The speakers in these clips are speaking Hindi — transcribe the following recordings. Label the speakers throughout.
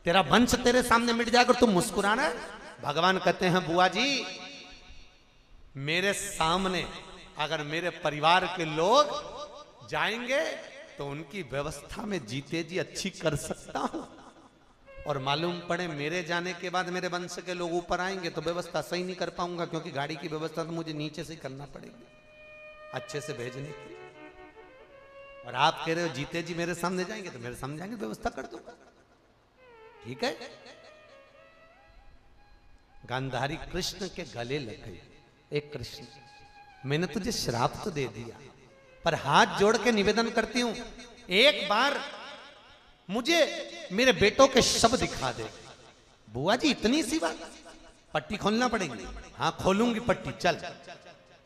Speaker 1: तेरा वंश तेरे सामने मिट जाएगा, तुम मुस्कुराना। भगवान कहते हैं बुआ जी, मेरे सामने अगर मेरे परिवार के लोग जाएंगे तो उनकी व्यवस्था में जीते जी अच्छी कर सकता हूं, और मालूम पड़े मेरे जाने के बाद मेरे वंश के लोग ऊपर आएंगे तो व्यवस्था सही नहीं कर पाऊंगा, क्योंकि गाड़ी की व्यवस्था तो मुझे नीचे से ही करना पड़ेगी अच्छे से भेजने की। और आप कह रहे हो जीते जी मेरे सामने जाएंगे, तो मेरे सामने जाएंगे व्यवस्था कर दूंगा, ठीक है। गांधारी कृष्ण के गले लग गई। एक कृष्ण, मैंने तुझे श्राप तो दे दिया, पर हाथ जोड़ के निवेदन करती हूं, एक बार मुझे मेरे बेटों के शव दिखा दे। बुआ जी इतनी सी बात, पट्टी खोलना पड़ेगी। हाँ खोलूंगी पट्टी, चल।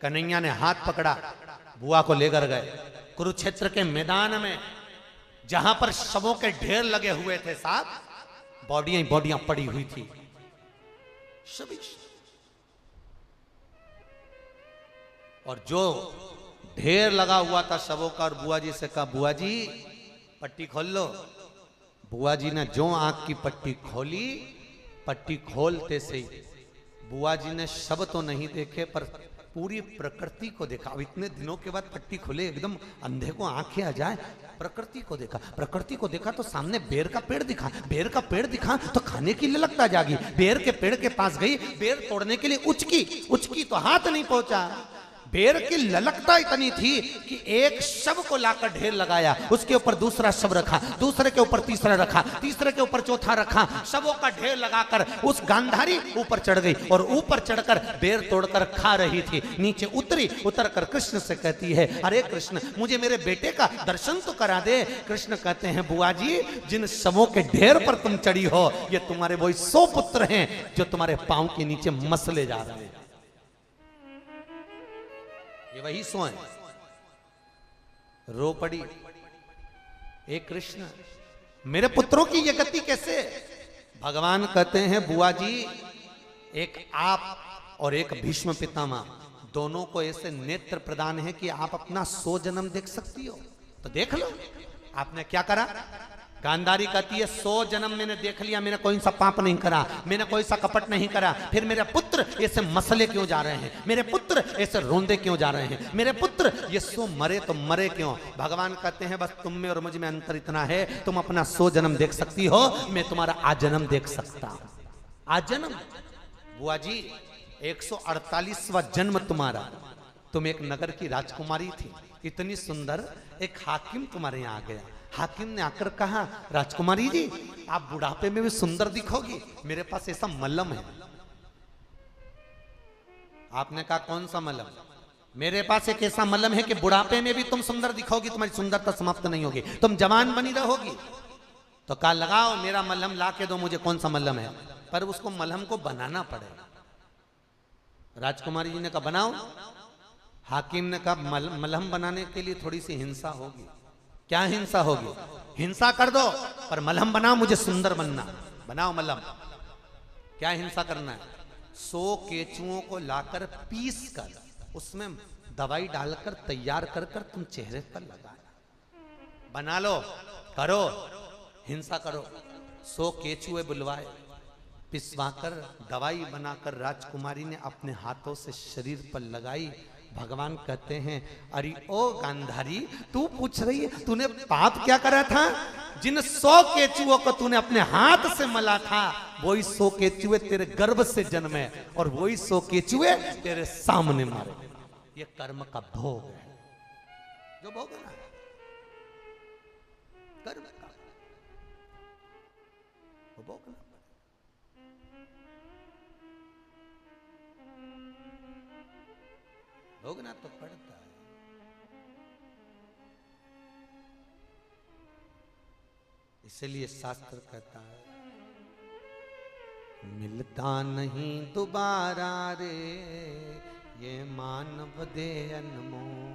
Speaker 1: कन्हैया ने हाथ पकड़ा, बुआ को लेकर गए कुरुक्षेत्र के मैदान में, जहां पर शवों के ढेर लगे हुए थे, साथ बॉडियां बॉडियां पड़ी हुई थी सभी। और जो ढेर लगा हुआ था शवों का, और बुआ जी से कहा बुआ जी पट्टी खोल लो। बुआ जी ने जो आंख की पट्टी खोली, पट्टी खोलते से ही बुआ जी ने शव तो नहीं देखे पर पूरी प्रकृति को देखा। अब इतने दिनों के बाद पट्टी खुले, एकदम अंधे को आंखें आ जाए, प्रकृति को देखा। प्रकृति को देखा तो सामने बेर का पेड़ दिखा, बेर का पेड़ दिखा तो खाने की ललकता जागी। बेर के पेड़ के पास गई, बेर तोड़ने के लिए उचकी तो हाथ नहीं पहुंचा। बेर की ललकता इतनी थी कि एक शव को लाकर ढेर लगाया, उसके ऊपर दूसरा शव रखा, दूसरे के ऊपर तीसरा रखा, तीसरे के ऊपर चौथा रखा, शवों का ढेर लगाकर उस गांधारी ऊपर चढ़ गई, और ऊपर चढ़कर बेर तोड़कर खा रही थी। नीचे उतरकर कृष्ण से कहती है, अरे कृष्ण मुझे मेरे बेटे का दर्शन तो करा दे। कृष्ण कहते हैं बुआ जी, जिन शवों के ढेर पर तुम चढ़ी हो, ये तुम्हारे वही 100 पुत्र हैं जो तुम्हारे पांव के नीचे मसले जा रहे हैं। ये वही सोए रो पड़ी, एक कृष्ण मेरे पुत्रों की ये गति कैसे। भगवान कहते हैं बुआ जी, एक आप और एक भीष्म पितामह, दोनों को ऐसे नेत्र प्रदान है कि आप अपना 100 जन्म देख सकती हो, तो देख लो। आपने क्या करा? गांधारी कहती है 100 जन्म मैंने देख लिया, मैंने कोई सा पाप नहीं करा, मैंने कोई सा कपट नहीं करा, फिर मेरे पुत्र ऐसे मसले क्यों जा रहे हैं, मेरे पुत्र ऐसे रोंदे क्यों जा रहे हैं, मेरे पुत्र ये 100 मरे तो मरे क्यों। भगवान कहते हैं बस तुम में और मुझ में अंतर इतना है, तुम अपना 100 जन्म देख सकती हो, मैं तुम्हारा आजन्म देख सकता हूं। आजन्म बुआ जी 148वां जन्म तुम्हारा। तुम एक नगर की राजकुमारी थी, इतनी सुंदर, एक हाकिम तुम्हारे यहाँ आ गया। हाकिम ने आकर कहा, राजकुमारी जी आप बुढ़ापे में भी सुंदर दिखोगी, मेरे पास ऐसा मलहम है। आपने कहा कौन सा मलहम? मेरे पास एक ऐसा मलहम है कि बुढ़ापे में भी तुम सुंदर दिखोगी, तुम्हारी सुंदरता समाप्त नहीं होगी, तुम जवान बनी रहोगी। तो कहा लगाओ मेरा मलहम ला के दो मुझे, कौन सा मलहम है, पर उसको मलहम को बनाना पड़ेगा। राजकुमारी जी ने कहा बनाओ। हाकिम ने कहा मलहम बनाने के लिए थोड़ी सी हिंसा होगी। क्या हिंसा होगी? हिंसा कर दो पर मलहम बनाओ, मुझे सुंदर बनना, बनाओ मलहम। क्या हिंसा करना है? 100 केचुओं को लाकर पीस कर उसमें दवाई डालकर तैयार कर कर तुम चेहरे पर लगाना। बना लो, करो, हिंसा करो। 100 केचुए बुलवाए, पिसवाकर दवाई बनाकर राजकुमारी ने अपने हाथों से शरीर पर लगाई। भगवान कहते हैं अरे ओ गांधारी, तू पूछ रही है तूने पाप क्या करा था? जिन 100 केचुओं को तूने अपने हाथ से मला था, वही 100 केचुए तेरे गर्भ से जन्मे, और वही 100 केचुए तेरे सामने मारे। ये कर्म का भोग है, जो भोगना है कर्म का, वो भोगना। भोगना तो पड़ता है। इसलिए शास्त्र कहता है मिलता नहीं दोबारा रे ये मानव दे अनमोल।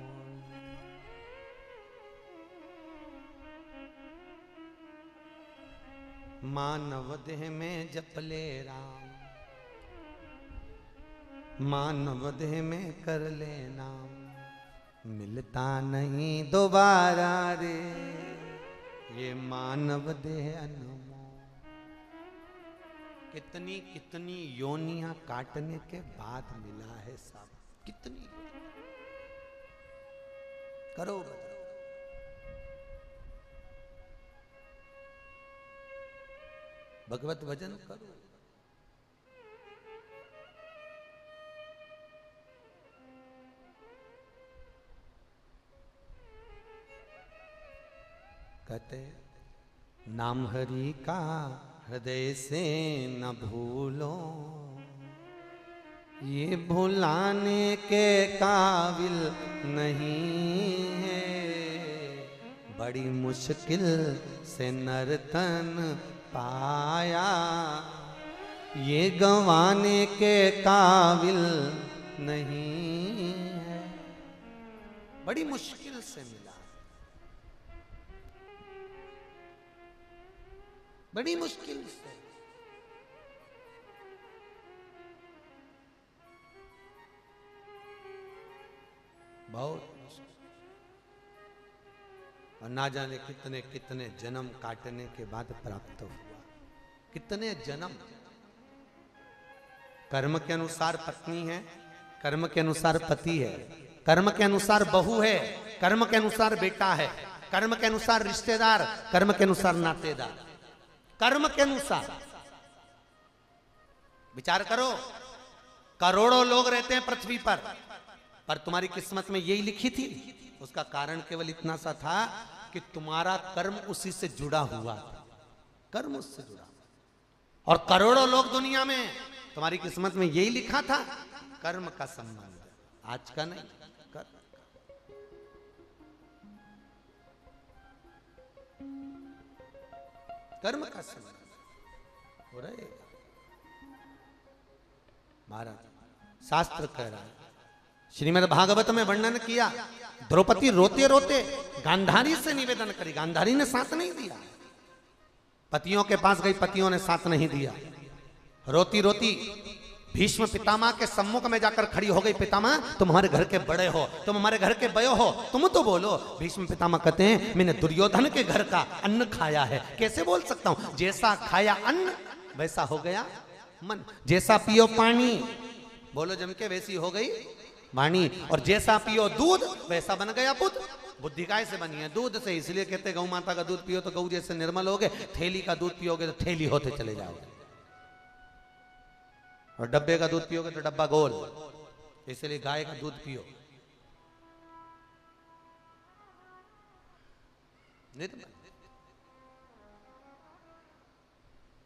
Speaker 1: मानव देह में जपले राम, मानव देह में कर ले नाम, मिलता नहीं दोबारा रे ये मानव देह अनमोल। कितनी कितनी योनियां काटने के बाद मिला है सब। कितनी करो भगवत भजन करो। कहते नाम हरि का हृदय से न भूलो, ये भुलाने के काबिल नहीं है। बड़ी मुश्किल से नर्तन पाया, ये गंवाने के काबिल नहीं है। बड़ी मुश्किल से मिला, बड़ी मुश्किल से। बहुत मुश्किल। और ना जाने कितने कितने जन्म काटने के बाद प्राप्त हुआ। कितने जन्म। कर्म के अनुसार पत्नी है, कर्म के अनुसार पति है, कर्म के अनुसार बहू है, कर्म के अनुसार बेटा है, कर्म के अनुसार रिश्तेदार, कर्म के अनुसार नातेदार, कर्म के अनुसार। विचार करो, करोड़ों लोग रहते हैं पृथ्वी पर तुम्हारी किस्मत में यही लिखी थी। उसका कारण केवल इतना सा था कि तुम्हारा कर्म उसी से जुड़ा हुआ था। कर्म उससे जुड़ा। और करोड़ों लोग दुनिया में, तुम्हारी किस्मत में यही लिखा था, कर्म का संबंध। आज का नहीं, कर्म का संबंध हो रहे। महाराज शास्त्र कह रहा है, श्रीमद् भागवत में वर्णन किया, द्रौपदी रोते रोते गांधारी से निवेदन करी, गांधारी ने साथ नहीं दिया। पतियों के पास गई, पतियों ने साथ नहीं दिया। रोती रोती भीष्म पितामह के सम्मुख में जाकर खड़ी हो गई। पितामह तुम हमारे घर के बड़े हो, तुम हमारे घर के बड़े हो, तुम तो बोलो। भीष्म पितामह कहते हैं मैंने दुर्योधन के घर का अन्न खाया है, कैसे बोल सकता हूं। जैसा खाया अन्न वैसा हो गया मन, जैसा पियो पानी, बोलो जम के, वैसी हो गई वाणी। और जैसा पियो दूध वैसा बन गया बुद्ध। बुद्धि काय से बनी है? दूध से। इसलिए कहते गौ माता का दूध पियो तो गौ जैसे निर्मल होगे, थैली का दूध पियोगे तो थैली होते चले जाओगे, और डब्बे का दूध पियोगे तो डब्बा गोल। इसलिए गाय का दूध पियो।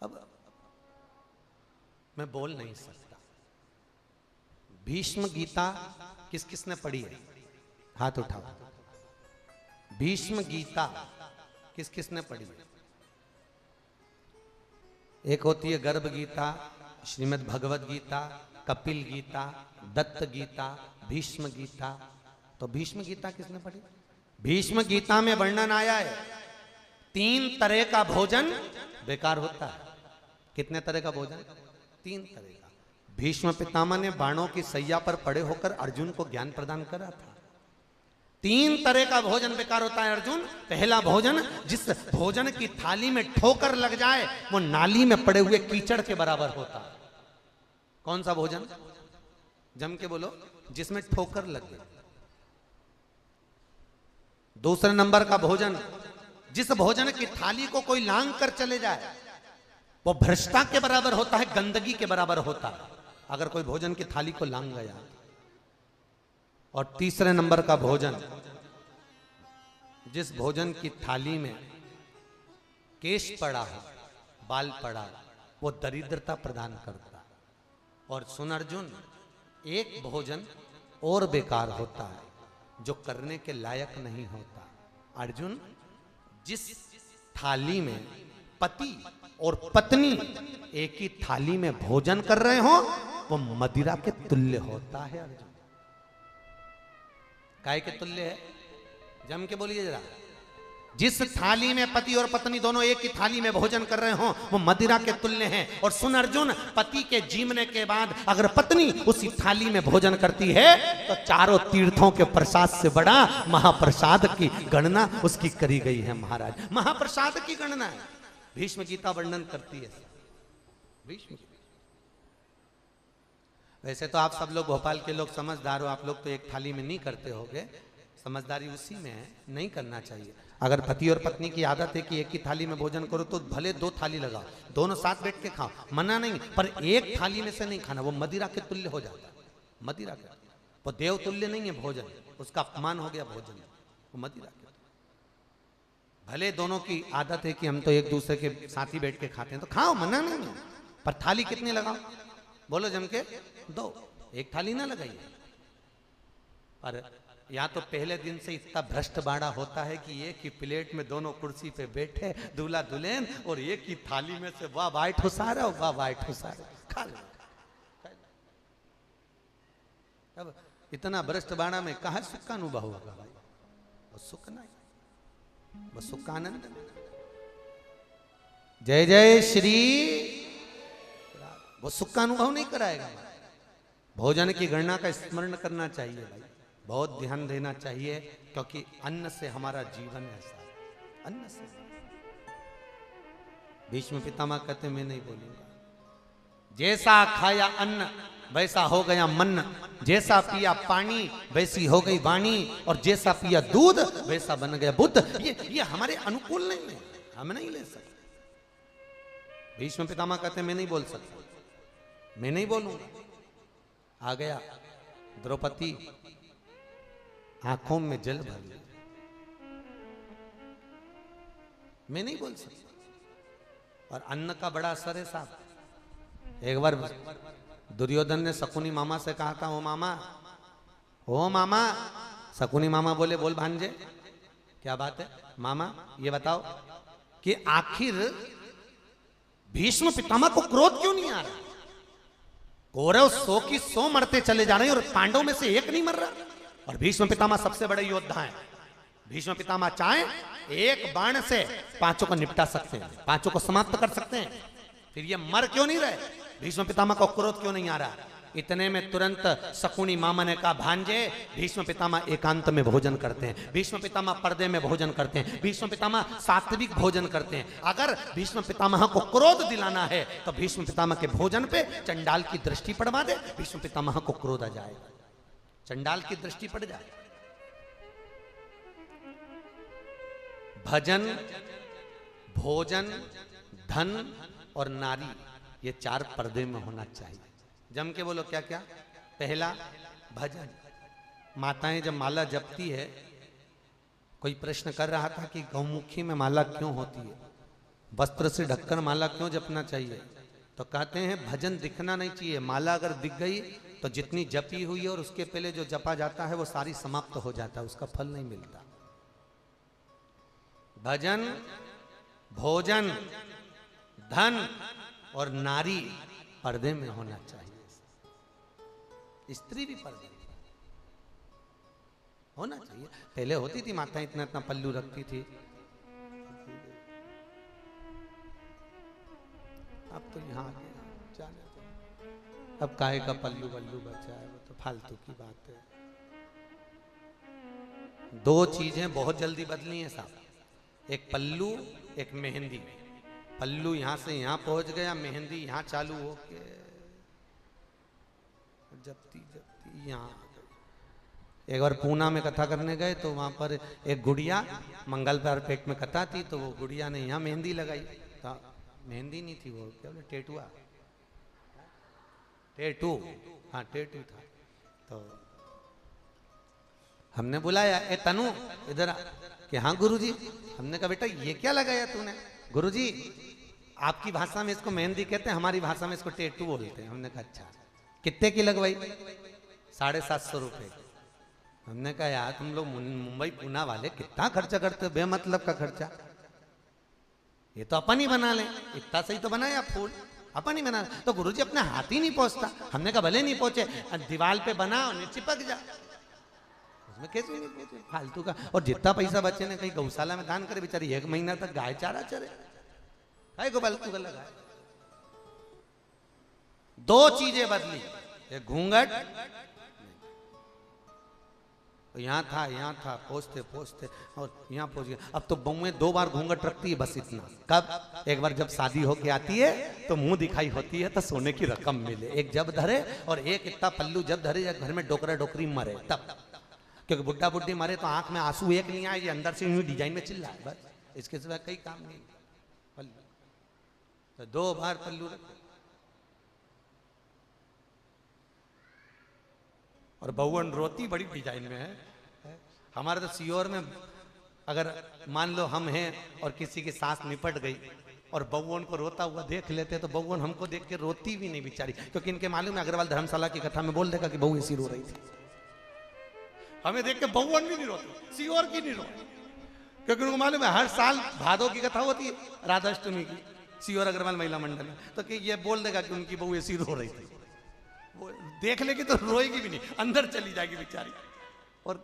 Speaker 1: अब मैं बोल नहीं सकता। भीष्म गीता किस किसने पढ़ी है? हाथ उठाओ। भीष्म गीता किस किसने पढ़ी है? एक होती है गर्भ गीता, श्रीमद् भगवत गीता, कपिल गीता, दत्त गीता, भीष्म गीता। तो भीष्म गीता किसने पढ़ी? भीष्म गीता में वर्णन आया है 3 तरह का भोजन बेकार होता है। कितने तरह का भोजन? 3 तरह का। भीष्म पितामह ने बाणों की सैया पर पड़े होकर अर्जुन को ज्ञान प्रदान करा था। 3 तरह का भोजन बेकार होता है अर्जुन। पहला भोजन, जिस भोजन की थाली में ठोकर लग जाए वो नाली में पड़े हुए कीचड़ के बराबर होता है। कौन सा भोजन? जम के बोलो, जिसमें ठोकर लग गई। दूसरे नंबर का भोजन, जिस भोजन की थाली को कोई लांग कर चले जाए वो भ्रष्टा के बराबर होता है, गंदगी के बराबर होता है, अगर कोई भोजन की थाली को लांग गया। और तीसरे नंबर का भोजन, जिस भोजन की थाली में केश पड़ा हो, बाल पड़ा हो, वो दरिद्रता प्रदान करता है। और सुन अर्जुन, एक भोजन और बेकार होता है जो करने के लायक नहीं होता। अर्जुन, जिस थाली में पति और पत्नी एक ही थाली में भोजन कर रहे हो वो मदिरा के तुल्य होता है। अर्जुन, काय के तुल्य है? जम के बोलिए जरा। जिस थाली में पति और पत्नी दोनों एक ही थाली में भोजन कर रहे हो वो मदिरा के तुल्य है। और सुन अर्जुन, पति के जीवने के बाद अगर पत्नी उसी थाली में भोजन करती है तो चारों तीर्थों के प्रसाद से बड़ा महाप्रसाद की गणना उसकी करी गई है। महाराज, महाप्रसाद की गणना है। भीष्म गीता वर्णन करती है। भीष्म की। वैसे तो आप सब लोग भोपाल के लोग समझदार हो, आप लोग तो एक थाली में नहीं करते होगे, समझदारी उसी में है, नहीं करना चाहिए। अगर पति और पत्नी की आदत है कि एक ही थाली में भोजन करो तो भले 2 थाली लगाओ, दोनों साथ बैठ के खाओ, मना नहीं, पर एक थाली में से नहीं खाना, वो मदिरा के तुल्य हो जाता है। मदिरा के, वो देव तुल्य नहीं है भोजन, उसका अपमान हो गया भोजन, वो मदिरा के। भले दोनों की आदत है कि हम तो एक दूसरे के साथ ही बैठ के खाते हैं तो खाओ, मना नहीं, पर थाली कितनी लगाओ, बोलो जम के 2, एक थाली ना लगाइए। पर या तो पहले दिन से इतना भ्रष्ट बाड़ा होता है कि एक ही प्लेट में दोनों कुर्सी पे बैठे दूल्हा दुल्हन, और एक ही थाली में से वाह वाइट हुसारा, वाह वाइट हुसारा, खा लो। अब इतना भ्रष्ट बाड़ा में कहा सुख का अनुभव होगा भाई, वो सुख नहीं, वो सुख का आनंद। जय जय श्री, वो सुख का अनुभव नहीं कराएगा। भोजन की गणना का स्मरण करना चाहिए भाई, बहुत ध्यान देना चाहिए, क्योंकि अन्न से हमारा जीवन ऐसा है, अन्न से। भीष्म पितामह कहते मैं नहीं बोलूंगा, जैसा खाया अन्न वैसा हो गया मन, जैसा पिया पानी वैसी हो गई वाणी, और जैसा पिया दूध वैसा बन गया बुद्ध। ये हमारे अनुकूल नहीं है, हम नहीं ले सकते। भीष्म पितामह कहते मैं नहीं बोल सकता, मैं नहीं बोलूंगा। आ गया द्रौपदी, आंखों में जल भर लिया, मैं नहीं बोल सकता। और अन्न का बड़ा असर है साहब। एक बार दुर्योधन ने शकुनी मामा से कहा था, ओ मामा, शकुनी मामा बोले बोल भांजे, क्या बात है मामा, ये बताओ कि आखिर भीष्म पितामह को क्रोध क्यों नहीं आ रहा? कौरव 100 की 100 मरते चले जा रहे हैं और पांडव में से एक नहीं मर रहा। और भीष्म पितामह सबसे बड़े योद्धा हैं। भीष्म पितामह चाहे एक बाण से 5 को निपटा सकते हैं, 5 को समाप्त कर सकते हैं, फिर ये मर क्यों नहीं रहे? भीष्म पितामह को क्रोध क्यों नहीं आ रहा? इतने में तुरंत शकुनी मामा ने कहा, भांजे भीष्म पितामह एकांत में भोजन करते हैं, भीष्म पितामह पर्दे में भोजन करते हैं, भीष्म पितामह सात्विक भोजन करते हैं। अगर भीष्म पितामह को क्रोध दिलाना है तो भीष्म पितामह के भोजन पे चंडाल की दृष्टि पड़वा दे, भीष्म पितामह को क्रोध आ जाएगा, चंडाल की दृष्टि पड़ जाए। भजन, भोजन, धन और नारी, ये 4 पर्दे में होना चाहिए। जम के बोलो क्या क्या? पहला भजन। माताएं जब माला जपती है, कोई प्रश्न कर रहा था कि गौमुखी में माला क्यों होती है, वस्त्र से ढककर माला क्यों जपना चाहिए? तो कहते हैं भजन दिखना नहीं चाहिए। माला अगर दिख गई तो जितनी जपी हुई है और उसके पहले जो जपा जाता है वो सारी समाप्त हो जाता है, उसका फल नहीं मिलता। भजन, भोजन, धन और नारी पर्दे में होना चाहिए। स्त्री भी पर्दे में होना चाहिए। पहले होती थी माताएं इतना इतना पल्लू रखती थी, अब तो यहाँ आ गया जाने दो। अब काहे का पल्लू वल्लू बचा है, वो तो फालतू की बात है। 2 चीजें बहुत जल्दी बदली हैं साहब, एक पल्लू, एक मेहंदी। पल्लू यहां से यहां पहुंच गया, मेहंदी यहां चालू हो के जपती जपती यहां। एक बार पूना में कथा करने गए तो वहां पर एक गुड़िया मंगल पर पेट में कथा थी, तो वो गुड़िया ने यहां मेहंदी लगाई, तो मेहंदी नहीं थी, वो क्या बोले टेटुआ, टेटू, हाँ टेटू था। तो हमने बुलाया, ए तनु इधर आ, कि हाँ गुरुजी। हमने कहा बेटा ये क्या लगाया तूने? गुरुजी आपकी भाषा में इसको मेहंदी कहते हैं, हमारी भाषा में इसको टेटू बोलते हैं। हमने कहा अच्छा, कितने की लगवाई? 750 रुपए। हमने कहा यार तुम लोग मुंबई पूना वाले कितना खर्चा करते हो, बेमतलब का खर्चा, ये तो अपन ही बना लें, इतना सही तो बनाया फूल, अपन ही बना। तो गुरुजी अपने हाथ ही नहीं पहुंचता। हमने कहा भले नहीं पहुंचे, दीवार पे बनाओ नहीं चिपक जा, उसमें कैसे नहीं पहुंचे, फालतू का। और जितना पैसा बच्चे ने कहीं गौशाला में दान करे, बेचारी 1 महीना तक गाय चारा चरे, काय को फालतू का लगा। 2 चीजें बदली, एक घूंघट, यहाँ था पहुँचते पहुँचते और यहाँ पहुँच गया। अब तो बहुएं 2 बार घूंघट रखती है बस इतना। कब? एक बार जब शादी होके आती है तो मुंह दिखाई होती है तो सोने की रकम मिले, एक जब धरे और एक इतना पल्लू जब धरे या घर में डोकरा डोकरी मरे तब। क्योंकि बुढ़ा बुढ़ी मरे तो आंख में आंसू एक नहीं आए, ये अंदर से यूं डिजाइन में चिल्ला है बस, इसके सिवा कई काम नहीं। पल्लू तो 2 बार पल्लू रखे। और बहुवन रोती बड़ी डिजाइन में है। हमारे तो सीहोर में अगर मान लो हम हैं और किसी की सांस निपट गई और बहुवन को रोता हुआ देख लेते तो बहुवन हमको देख के रोती भी नहीं बेचारी, क्योंकि इनके मालूम है अग्रवाल धर्मशाला की कथा में बोल देगा कि बहू ऐसी रो रही थी। हमें देख के बहुवन भी नहीं रोती, सीहोर की नहीं रोती, क्योंकि उनको मालूम है हर साल भादों की कथा होती है राधाष्टमी की सीहोर अग्रवाल महिला मंडल में, तो कि ये बोल देगा कि उनकी बहू ऐसी रो रही थी। वो देख लेगी तो रोएगी भी नहीं, अंदर चली जाएगी बेचारी। और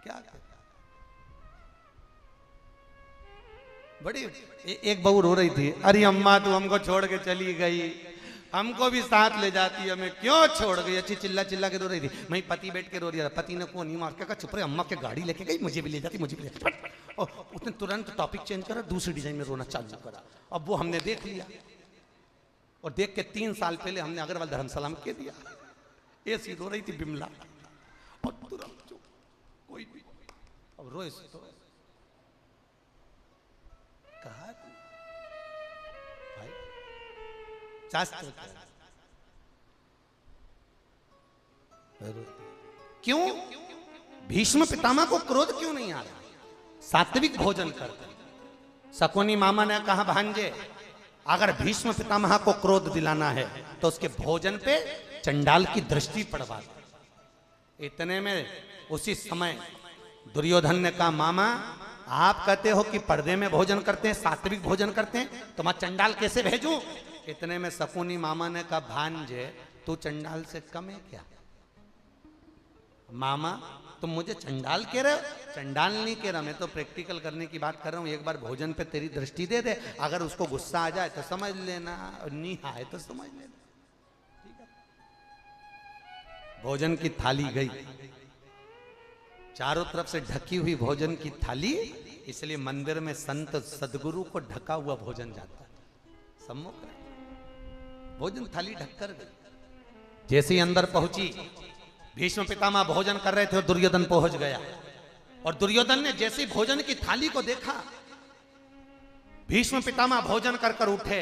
Speaker 1: क्या बड़ी एक बहू रो रही थी, अरे अम्मा तू हमको छोड़ के चली गई, हमको भी साथ ले जाती, हमें क्यों छोड़ गई। अच्छी चिल्ला चिल्ला के रो रही थी। मैं पति बैठ के रो रही था, पति ने को नहीं मार के कहा चुप रहे, अम्मा के गाड़ी लेके गई, मुझे भी ले जाती, मुझे भी ले जाती। और उसने तुरंत टॉपिक चेंज करा, दूसरी डिजाइन में रोना चालू करा। अब वो हमने देख लिया और देख के 3 साल पहले हमने अग्रवाल धर्मशाला में कह दिया, ऐसी रो रही थी बिमला और तुरंत चुप, कोई भी अब रोए तो कहा भाई शास्त्र क्यों भीष्म पितामह को क्रोध क्यों नहीं आ रहा? सात्विक भोजन करते। शकुनी मामा ने कहा भांजे अगर भीष्म पितामह को क्रोध दिलाना है तो उसके भोजन पे चंडाल की दृष्टि पड़वा। इतने में उसी समय दुर्योधन ने कहा मामा आप कहते हो कि पर्दे में भोजन करते हैं, सात्विक भोजन करते हैं, तो मैं चंडाल कैसे भेजूं? इतने में शकुनी मामा ने कहा भांजे तू चंडाल से कम है क्या? मामा तुम मुझे चंडाल कह रहे हो? चंडाल नहीं कह रहा, मैं तो प्रैक्टिकल करने की बात कर रहा हूं। एक बार भोजन पे तेरी दृष्टि दे दे, अगर उसको गुस्सा आ जाए तो समझ लेना, और नहीं आए तो समझ लेना, ठीक है? भोजन की थाली गई, चारों तरफ से ढकी हुई भोजन की थाली, इसलिए मंदिर में संत सदगुरु को ढका हुआ भोजन जाता है। सम्मुख भोजन थाली ढककर गई। जैसे ही अंदर पहुंची, भीष्म पितामह भोजन कर रहे थे और दुर्योधन पहुंच गया, और दुर्योधन ने जैसे ही भोजन की थाली को देखा, भीष्म पितामह भोजन कर कर उठे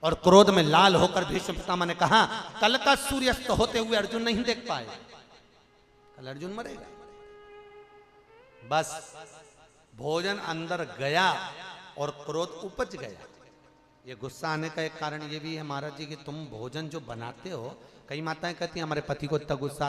Speaker 1: और क्रोध में लाल होकर भीष्म पितामह ने कहा कल का सूर्यास्त होते हुए अर्जुन नहीं देख पाए, कल अर्जुन मरेगा। बस भोजन अंदर गया और क्रोध उपज गया। ये गुस्सा आने का एक कारण ये भी है महाराज जी कि तुम भोजन जो बनाते हो, कई माताएं कहती हैं हमारे पति को इतना गुस्सा